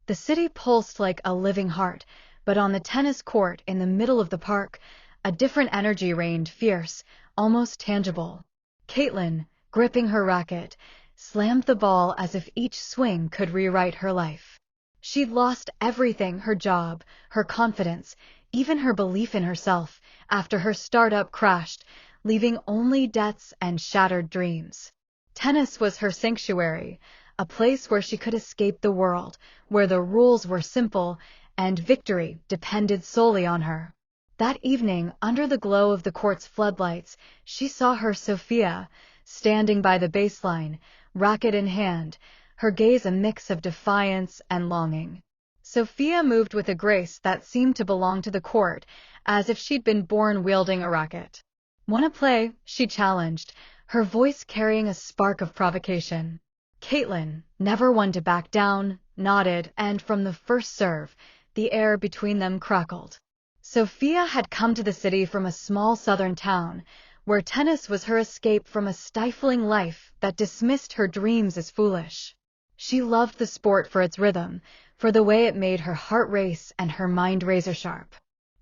The city pulsed like a living heart, but on the tennis court in the middle of the park, a different energy reigned, fierce, almost tangible. Kaitlyn, gripping her racket, slammed the ball as if each swing could rewrite her life. She'd lost everything, her job, her confidence, even her belief in herself, after her startup crashed, leaving only debts and shattered dreams. Tennis was her sanctuary, a place where she could escape the world, where the rules were simple and victory depended solely on her. That evening, under the glow of the court's floodlights, she saw her Sophia, standing by the baseline, racket in hand, her gaze a mix of defiance and longing. Sophia moved with a grace that seemed to belong to the court, as if she'd been born wielding a racket. "Wanna play?" she challenged, her voice carrying a spark of provocation. Kaitlyn, never one to back down, nodded, and from the first serve, the air between them crackled. Sophia had come to the city from a small southern town, where tennis was her escape from a stifling life that dismissed her dreams as foolish. She loved the sport for its rhythm, for the way it made her heart race and her mind razor-sharp.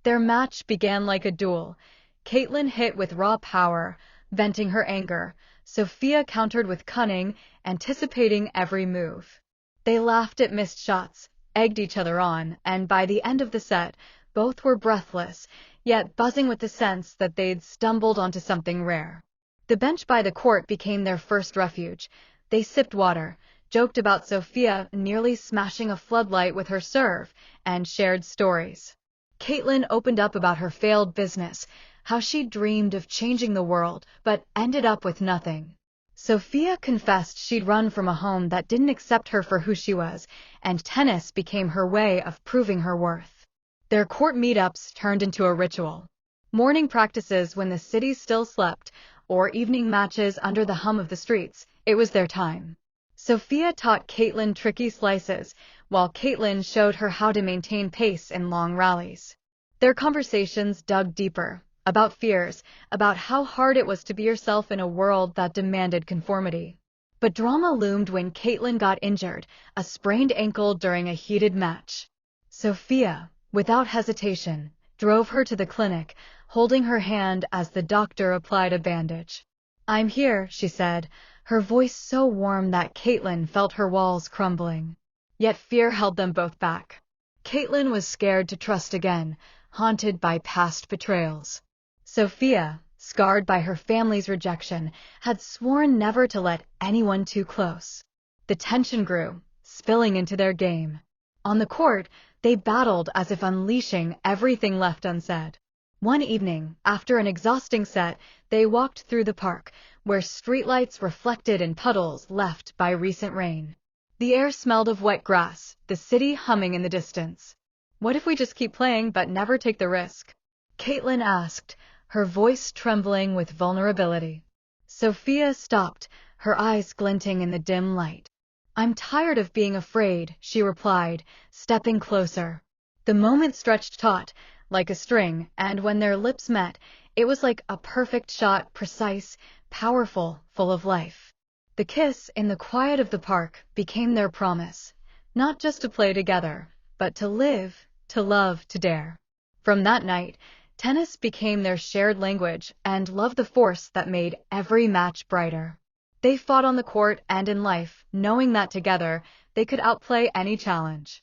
Their match began like a duel. Kaitlyn hit with raw power, venting her anger. Sophia countered with cunning, anticipating every move. They laughed at missed shots, egged each other on, and by the end of the set, both were breathless, yet buzzing with the sense that they'd stumbled onto something rare. The bench by the court became their first refuge. They sipped water, joked about Sophia nearly smashing a floodlight with her serve, and shared stories. Kaitlyn opened up about her failed business, how she dreamed of changing the world, but ended up with nothing. Sophia confessed she'd run from a home that didn't accept her for who she was, and tennis became her way of proving her worth. Their court meetups turned into a ritual. Morning practices when the city still slept, or evening matches under the hum of the streets, it was their time. Sophia taught Kaitlyn tricky slices, while Kaitlyn showed her how to maintain pace in long rallies. Their conversations dug deeper, about fears, about how hard it was to be yourself in a world that demanded conformity. But drama loomed when Kaitlyn got injured, a sprained ankle during a heated match. Sophia, without hesitation, drove her to the clinic, holding her hand as the doctor applied a bandage. "I'm here," she said, her voice so warm that Kaitlyn felt her walls crumbling. Yet fear held them both back. Kaitlyn was scared to trust again, haunted by past betrayals. Sophia, scarred by her family's rejection, had sworn never to let anyone too close. The tension grew, spilling into their game. On the court, they battled as if unleashing everything left unsaid. One evening, after an exhausting set, they walked through the park, where streetlights reflected in puddles left by recent rain. The air smelled of wet grass, the city humming in the distance. "What if we just keep playing but never take the risk?" Kaitlyn asked, her voice trembling with vulnerability. Sophia stopped, her eyes glinting in the dim light. "I'm tired of being afraid," she replied, stepping closer. The moment stretched taut, like a string, and when their lips met, it was like a perfect shot, precise, powerful, full of life. The kiss, in the quiet of the park, became their promise, not just to play together, but to live, to love, to dare. From that night, tennis became their shared language, and love the force that made every match brighter. They fought on the court and in life, knowing that together, they could outplay any challenge.